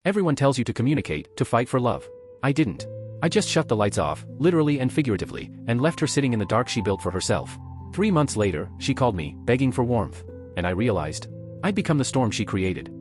Everyone tells you to communicate, to fight for love. I didn't. I just shut the lights off, literally and figuratively, and left her sitting in the dark she built for herself. 3 months later, she called me, begging for warmth. And I realized I'd become the storm she created.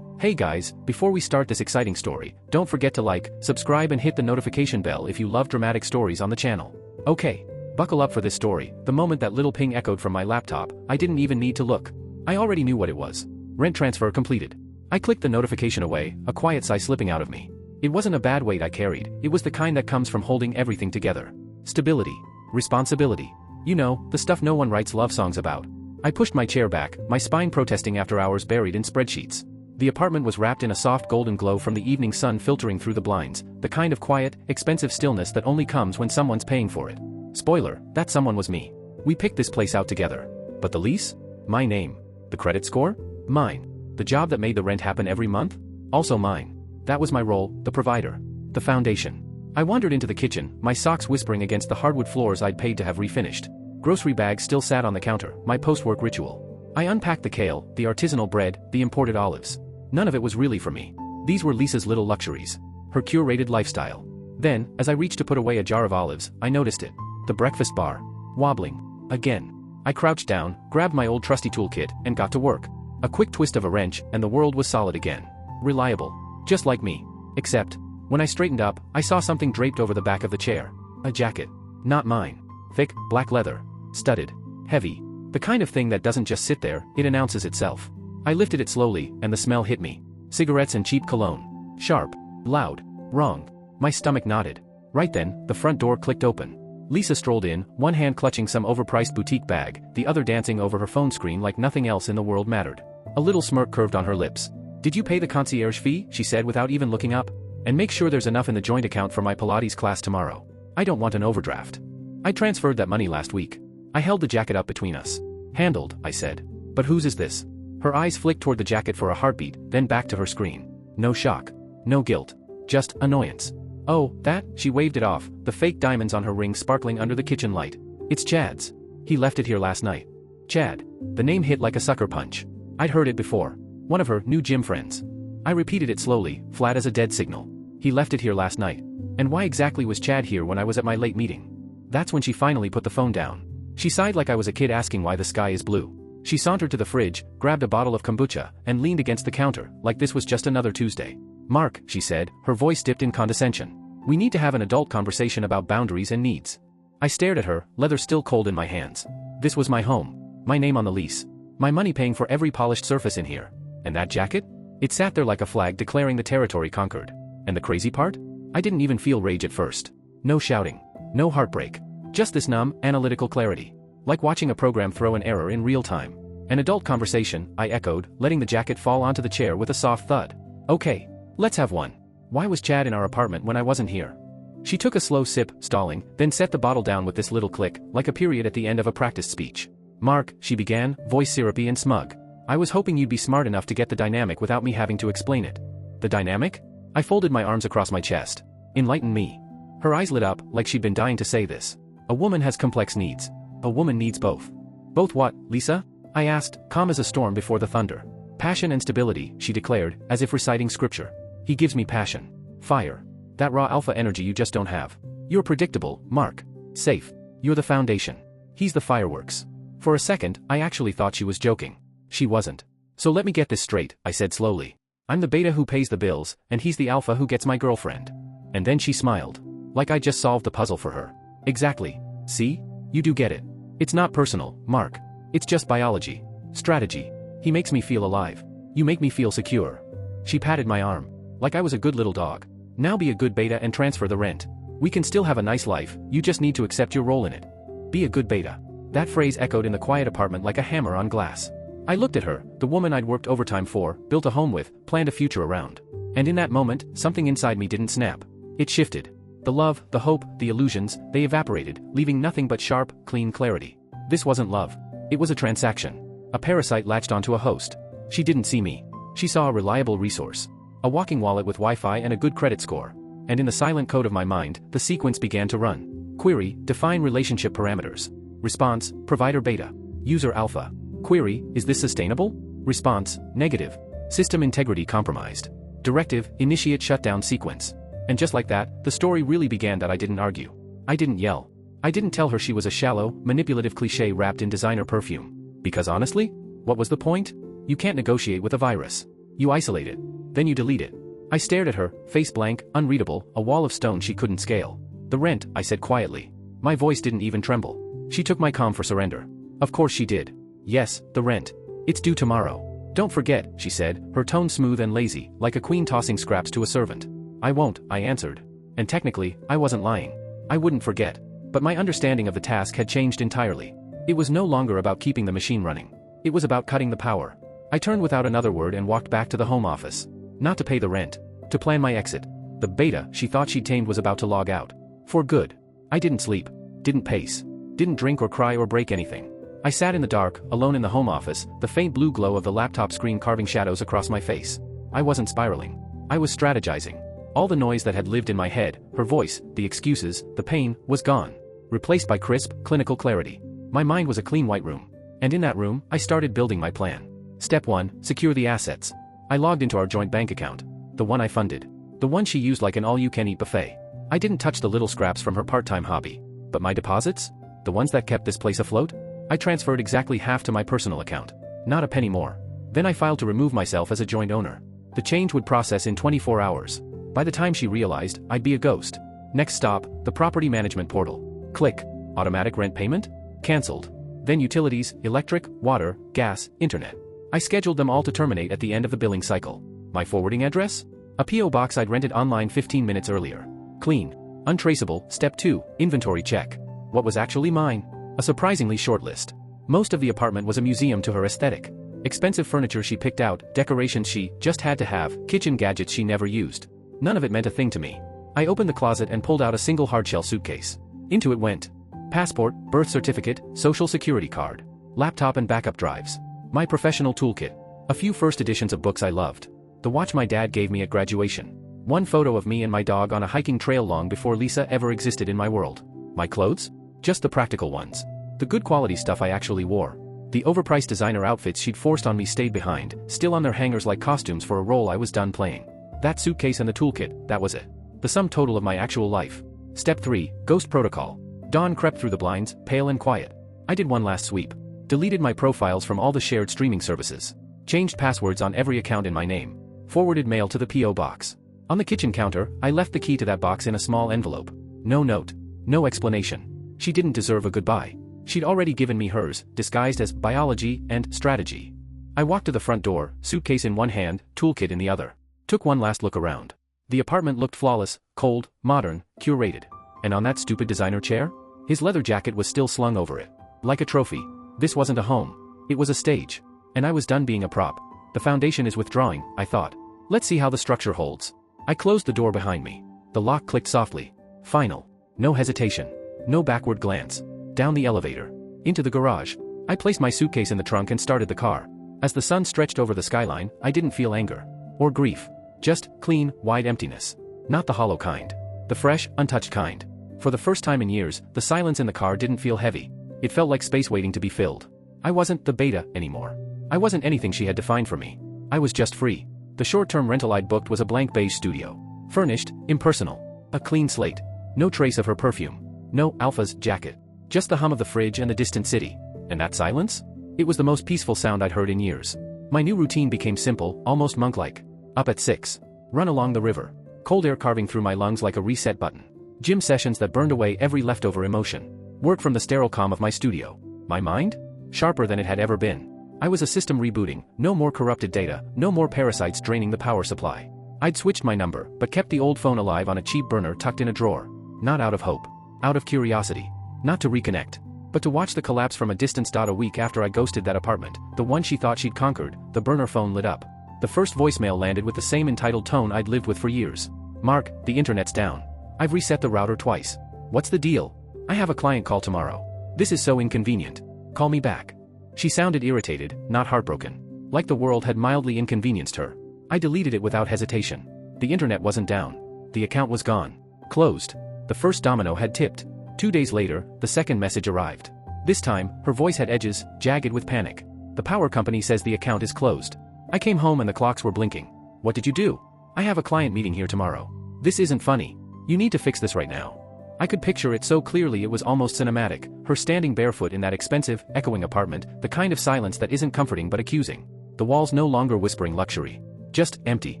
Hey guys, before we start this exciting story, don't forget to like, subscribe and hit the notification bell if you love dramatic stories on the channel. Okay, buckle up for this story. The moment that little ping echoed from my laptop, I didn't even need to look. I already knew what it was. Rent transfer completed. I clicked the notification away, a quiet sigh slipping out of me. It wasn't a bad weight I carried, it was the kind that comes from holding everything together. Stability. Responsibility. You know, the stuff no one writes love songs about. I pushed my chair back, my spine protesting after hours buried in spreadsheets. The apartment was wrapped in a soft golden glow from the evening sun filtering through the blinds, the kind of quiet, expensive stillness that only comes when someone's paying for it. Spoiler, that someone was me. We picked this place out together. But the lease? My name. The credit score? Mine. The job that made the rent happen every month? Also mine. That was my role, the provider. The foundation. I wandered into the kitchen, my socks whispering against the hardwood floors I'd paid to have refinished. Grocery bags still sat on the counter, my post-work ritual. I unpacked the kale, the artisanal bread, the imported olives. None of it was really for me. These were Lisa's little luxuries. Her curated lifestyle. Then, as I reached to put away a jar of olives, I noticed it. The breakfast bar. Wobbling. Again. I crouched down, grabbed my old trusty toolkit, and got to work. A quick twist of a wrench, and the world was solid again. Reliable. Just like me. Except, when I straightened up, I saw something draped over the back of the chair. A jacket. Not mine. Thick, black leather. Studded. Heavy. The kind of thing that doesn't just sit there, it announces itself. I lifted it slowly, and the smell hit me. Cigarettes and cheap cologne. Sharp. Loud. Wrong. My stomach knotted. Right then, the front door clicked open. Lisa strolled in, one hand clutching some overpriced boutique bag, the other dancing over her phone screen like nothing else in the world mattered. A little smirk curved on her lips. "Did you pay the concierge fee?" she said without even looking up. "And make sure there's enough in the joint account for my Pilates class tomorrow. I don't want an overdraft." I transferred that money last week. I held the jacket up between us. "Handled," I said. "But whose is this?" Her eyes flicked toward the jacket for a heartbeat, then back to her screen. No shock. No guilt. Just annoyance. "Oh, that," she waved it off, the fake diamonds on her ring sparkling under the kitchen light. "It's Chad's. He left it here last night." Chad. The name hit like a sucker punch. I'd heard it before. One of her new gym friends. I repeated it slowly, flat as a dead signal. He left it here last night. And why exactly was Chad here when I was at my late meeting? That's when she finally put the phone down. She sighed like I was a kid asking why the sky is blue. She sauntered to the fridge, grabbed a bottle of kombucha, and leaned against the counter, like this was just another Tuesday. "Mark," she said, her voice dipped in condescension. "We need to have an adult conversation about boundaries and needs." I stared at her, leather still cold in my hands. This was my home. My name on the lease. My money paying for every polished surface in here. And that jacket? It sat there like a flag declaring the territory conquered. And the crazy part? I didn't even feel rage at first. No shouting. No heartbreak. Just this numb, analytical clarity. Like watching a program throw an error in real time. An adult conversation, I echoed, letting the jacket fall onto the chair with a soft thud. "Okay. Let's have one. Why was Chad in our apartment when I wasn't here?" She took a slow sip, stalling, then set the bottle down with this little click, like a period at the end of a practiced speech. "Mark," she began, voice syrupy and smug. "I was hoping you'd be smart enough to get the dynamic without me having to explain it." "The dynamic?" I folded my arms across my chest. "Enlighten me." Her eyes lit up, like she'd been dying to say this. "A woman has complex needs. A woman needs both." "Both what, Lisa?" I asked, calm as a storm before the thunder. "Passion and stability," she declared, as if reciting scripture. "He gives me passion. Fire. That raw alpha energy you just don't have. You're predictable, Mark. Safe. You're the foundation. He's the fireworks." For a second, I actually thought she was joking. She wasn't. "So let me get this straight," I said slowly. "I'm the beta who pays the bills, and he's the alpha who gets my girlfriend." And then she smiled. Like I just solved the puzzle for her. "Exactly. See? You do get it. It's not personal, Mark. It's just biology. Strategy. He makes me feel alive. You make me feel secure." She patted my arm. Like I was a good little dog. "Now be a good beta and transfer the rent. We can still have a nice life, you just need to accept your role in it. Be a good beta." That phrase echoed in the quiet apartment like a hammer on glass. I looked at her, the woman I'd worked overtime for, built a home with, planned a future around. And in that moment, something inside me didn't snap. It shifted. The love, the hope, the illusions, they evaporated, leaving nothing but sharp, clean clarity. This wasn't love. It was a transaction. A parasite latched onto a host. She didn't see me. She saw a reliable resource. A walking wallet with Wi-Fi and a good credit score. And in the silent code of my mind, the sequence began to run. Query, define relationship parameters. Response, provider beta. User alpha. Query, is this sustainable? Response, negative. System integrity compromised. Directive, initiate shutdown sequence. And just like that, the story really began that I didn't argue. I didn't yell. I didn't tell her she was a shallow, manipulative cliché wrapped in designer perfume. Because honestly, what was the point? You can't negotiate with a virus. You isolate it. Then you delete it. I stared at her, face blank, unreadable, a wall of stone she couldn't scale. The rent, I said quietly. My voice didn't even tremble. She took my calm for surrender. Of course she did. Yes, the rent. It's due tomorrow. Don't forget, she said, her tone smooth and lazy, like a queen tossing scraps to a servant. I won't, I answered. And technically, I wasn't lying. I wouldn't forget. But my understanding of the task had changed entirely. It was no longer about keeping the machine running. It was about cutting the power. I turned without another word and walked back to the home office. Not to pay the rent. To plan my exit. The beta she thought she'd tamed was about to log out. For good. I didn't sleep. Didn't pace. Didn't drink or cry or break anything. I sat in the dark, alone in the home office, the faint blue glow of the laptop screen carving shadows across my face. I wasn't spiraling. I was strategizing. All the noise that had lived in my head, her voice, the excuses, the pain, was gone. Replaced by crisp, clinical clarity. My mind was a clean white room. And in that room, I started building my plan. Step 1, secure the assets. I logged into our joint bank account. The one I funded. The one she used like an all-you-can-eat buffet. I didn't touch the little scraps from her part-time hobby. But my deposits? The ones that kept this place afloat? I transferred exactly half to my personal account. Not a penny more. Then I filed to remove myself as a joint owner. The change would process in 24 hours. By the time she realized, I'd be a ghost. Next stop, the property management portal. Click. Automatic rent payment? Cancelled. Then utilities, electric, water, gas, internet. I scheduled them all to terminate at the end of the billing cycle. My forwarding address? A P.O. box I'd rented online 15 minutes earlier. Clean. Untraceable. Step 2, inventory check. What was actually mine? A surprisingly short list. Most of the apartment was a museum to her aesthetic. Expensive furniture she picked out, decorations she just had to have, kitchen gadgets she never used. None of it meant a thing to me. I opened the closet and pulled out a single hardshell suitcase. Into it went passport, birth certificate, social security card, laptop and backup drives, my professional toolkit, a few first editions of books I loved, the watch my dad gave me at graduation, one photo of me and my dog on a hiking trail long before Lisa ever existed in my world. My clothes? Just the practical ones. The good quality stuff I actually wore. The overpriced designer outfits she'd forced on me stayed behind, still on their hangers like costumes for a role I was done playing. That suitcase and the toolkit, that was it. The sum total of my actual life. Step 3, Ghost Protocol. Dawn crept through the blinds, pale and quiet. I did one last sweep. Deleted my profiles from all the shared streaming services. Changed passwords on every account in my name. Forwarded mail to the P.O. box. On the kitchen counter, I left the key to that box in a small envelope. No note. No explanation. She didn't deserve a goodbye. She'd already given me hers, disguised as biology and strategy. I walked to the front door, suitcase in one hand, toolkit in the other. Took one last look around. The apartment looked flawless, cold, modern, curated. And on that stupid designer chair? His leather jacket was still slung over it. Like a trophy. This wasn't a home. It was a stage. And I was done being a prop. The foundation is withdrawing, I thought. Let's see how the structure holds. I closed the door behind me. The lock clicked softly. Final. No hesitation. No backward glance. Down the elevator. Into the garage. I placed my suitcase in the trunk and started the car. As the sun stretched over the skyline, I didn't feel anger. Or grief. Just clean, wide emptiness. Not the hollow kind. The fresh, untouched kind. For the first time in years, the silence in the car didn't feel heavy. It felt like space waiting to be filled. I wasn't the beta anymore. I wasn't anything she had defined for me. I was just free. The short-term rental I'd booked was a blank beige studio. Furnished, impersonal. A clean slate. No trace of her perfume. No Alpha's jacket. Just the hum of the fridge and the distant city. And that silence? It was the most peaceful sound I'd heard in years. My new routine became simple, almost monk-like. Up at 6. Run along the river. Cold air carving through my lungs like a reset button. Gym sessions that burned away every leftover emotion. Work from the sterile calm of my studio. My mind? Sharper than it had ever been. I was a system rebooting, no more corrupted data, no more parasites draining the power supply. I'd switched my number, but kept the old phone alive on a cheap burner tucked in a drawer. Not out of hope. Out of curiosity. Not to reconnect. But to watch the collapse from a distance. A week after I ghosted that apartment, the one she thought she'd conquered, the burner phone lit up. The first voicemail landed with the same entitled tone I'd lived with for years. Mark, the internet's down. I've reset the router twice. What's the deal? I have a client call tomorrow. This is so inconvenient. Call me back. She sounded irritated, not heartbroken. Like the world had mildly inconvenienced her. I deleted it without hesitation. The internet wasn't down. The account was gone. Closed. The first domino had tipped. 2 days later, the second message arrived. This time, her voice had edges, jagged with panic. The power company says the account is closed. I came home and the clocks were blinking. What did you do? I have a client meeting here tomorrow. This isn't funny. You need to fix this right now. I could picture it so clearly it was almost cinematic, her standing barefoot in that expensive, echoing apartment, the kind of silence that isn't comforting but accusing. The walls no longer whispering luxury. Just empty.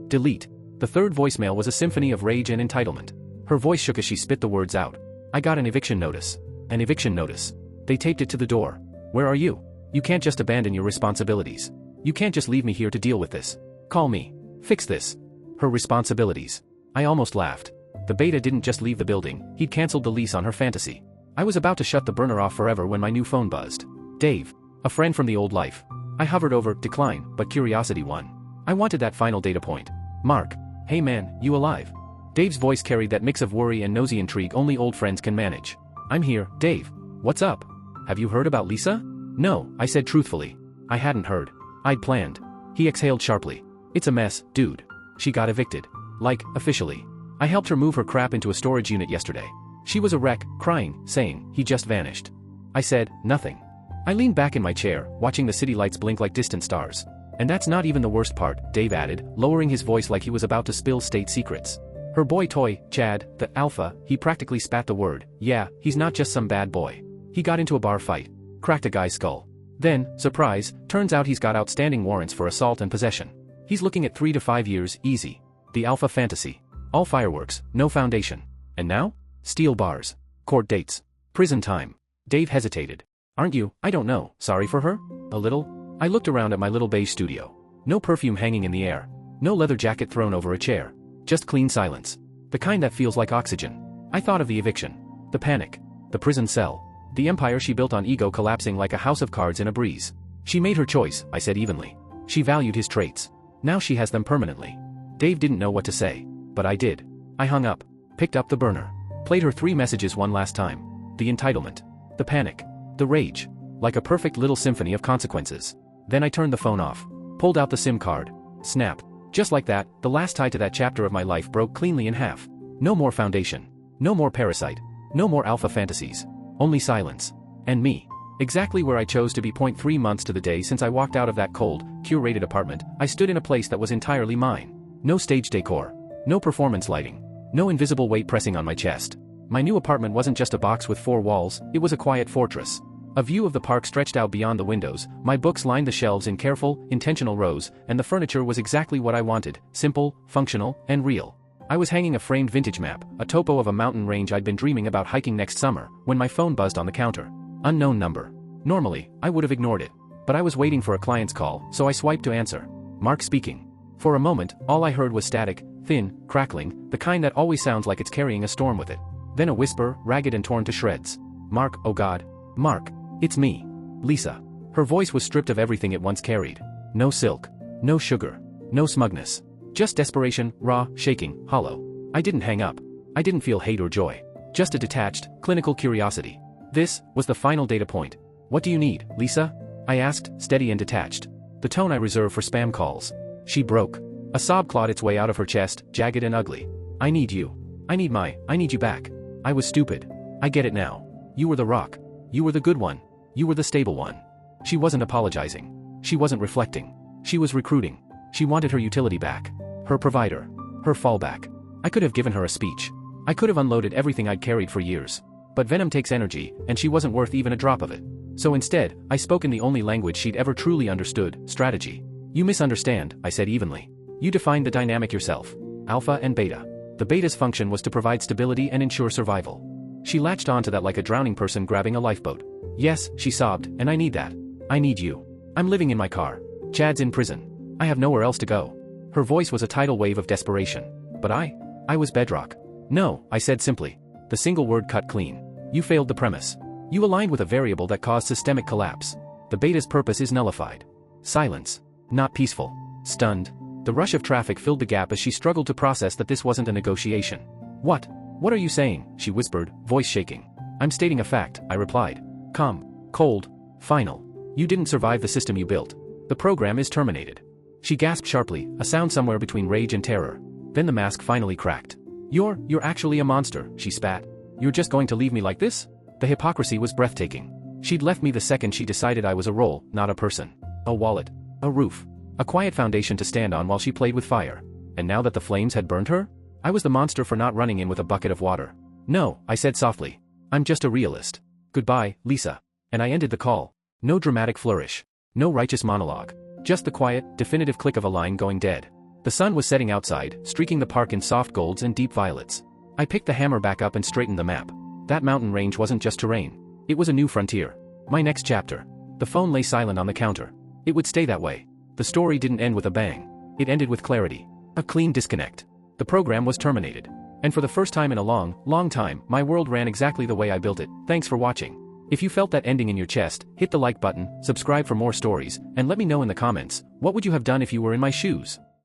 Delete. The third voicemail was a symphony of rage and entitlement. Her voice shook as she spit the words out. I got an eviction notice. An eviction notice. They taped it to the door. Where are you? You can't just abandon your responsibilities. You can't just leave me here to deal with this. Call me. Fix this. Her responsibilities. I almost laughed. The beta didn't just leave the building, he'd cancelled the lease on her fantasy. I was about to shut the burner off forever when my new phone buzzed. Dave. A friend from the old life. I hovered over decline, but curiosity won. I wanted that final data point. Mark. Hey man, you alive? Dave's voice carried that mix of worry and nosy intrigue only old friends can manage. I'm here, Dave. What's up? Have you heard about Lisa? No, I said truthfully. I hadn't heard. I'd planned. He exhaled sharply. It's a mess, dude. She got evicted. Like, officially. I helped her move her crap into a storage unit yesterday. She was a wreck, crying, saying, he just vanished. I said, nothing. I leaned back in my chair, watching the city lights blink like distant stars. And that's not even the worst part, Dave added, lowering his voice like he was about to spill state secrets. Her boy toy, Chad, the alpha, he practically spat the word. Yeah, he's not just some bad boy. He got into a bar fight. Cracked a guy's skull. Then, surprise, turns out he's got outstanding warrants for assault and possession. He's looking at 3 to 5 years, easy. The alpha fantasy. All fireworks, no foundation. And now? Steel bars. Court dates. Prison time. Dave hesitated. Aren't you? I don't know. Sorry for her? A little? I looked around at my little beige studio. No perfume hanging in the air. No leather jacket thrown over a chair. Just clean silence. The kind that feels like oxygen. I thought of the eviction. The panic. The prison cell. The empire she built on ego collapsing like a house of cards in a breeze. She made her choice, I said evenly. She valued his traits. Now she has them permanently. Dave didn't know what to say. But I did. I hung up. Picked up the burner. Played her 3 messages one last time. The entitlement. The panic. The rage. Like a perfect little symphony of consequences. Then I turned the phone off. Pulled out the SIM card. Snap. Just like that, the last tie to that chapter of my life broke cleanly in half. No more foundation. No more parasite. No more alpha fantasies. Only silence. And me. Exactly where I chose to be. 3 months to the day since I walked out of that cold, curated apartment, I stood in a place that was entirely mine. No stage decor. No performance lighting. No invisible weight pressing on my chest. My new apartment wasn't just a box with 4 walls, it was a quiet fortress. A view of the park stretched out beyond the windows, my books lined the shelves in careful, intentional rows, and the furniture was exactly what I wanted, simple, functional, and real. I was hanging a framed vintage map, a topo of a mountain range I'd been dreaming about hiking next summer, when my phone buzzed on the counter. Unknown number. Normally, I would have ignored it. But I was waiting for a client's call, so I swiped to answer. Mark speaking. For a moment, all I heard was static, thin, crackling, the kind that always sounds like it's carrying a storm with it. Then a whisper, ragged and torn to shreds. Mark, oh God. Mark. It's me. Lisa. Her voice was stripped of everything it once carried. No silk. No sugar. No smugness. Just desperation, raw, shaking, hollow. I didn't hang up. I didn't feel hate or joy. Just a detached, clinical curiosity. This was the final data point. What do you need, Lisa? I asked, steady and detached. The tone I reserve for spam calls. She broke. A sob clawed its way out of her chest, jagged and ugly. I need you. I need you back. I was stupid. I get it now. You were the rock. You were the good one. You were the stable one. She wasn't apologizing. She wasn't reflecting. She was recruiting. She wanted her utility back. Her provider. Her fallback. I could have given her a speech. I could have unloaded everything I'd carried for years. But venom takes energy, and she wasn't worth even a drop of it. So instead, I spoke in the only language she'd ever truly understood, strategy. You misunderstand, I said evenly. You defined the dynamic yourself. Alpha and beta. The beta's function was to provide stability and ensure survival. She latched onto that like a drowning person grabbing a lifeboat. Yes, she sobbed, and I need that. I need you. I'm living in my car. Chad's in prison. I have nowhere else to go. Her voice was a tidal wave of desperation. But I was bedrock. No, I said simply. The single word cut clean. You failed the premise. You aligned with a variable that caused systemic collapse. The beta's purpose is nullified. Silence. Not peaceful. Stunned. The rush of traffic filled the gap as she struggled to process that this wasn't a negotiation. What? What are you saying? She whispered, voice shaking. I'm stating a fact, I replied. Calm. Cold. Final. You didn't survive the system you built. The program is terminated. She gasped sharply, a sound somewhere between rage and terror. Then the mask finally cracked. You're actually a monster, she spat. You're just going to leave me like this? The hypocrisy was breathtaking. She'd left me the second she decided I was a role, not a person. A wallet. A roof. A quiet foundation to stand on while she played with fire. And now that the flames had burned her? I was the monster for not running in with a bucket of water. No, I said softly. I'm just a realist. Goodbye, Lisa. And I ended the call. No dramatic flourish. No righteous monologue. Just the quiet, definitive click of a line going dead. The sun was setting outside, streaking the park in soft golds and deep violets. I picked the hammer back up and straightened the map. That mountain range wasn't just terrain. It was a new frontier. My next chapter. The phone lay silent on the counter. It would stay that way. The story didn't end with a bang. It ended with clarity. A clean disconnect. The program was terminated. And for the first time in a long, long time, my world ran exactly the way I built it. Thanks for watching. If you felt that ending in your chest, hit the like button, subscribe for more stories, and let me know in the comments, what would you have done if you were in my shoes?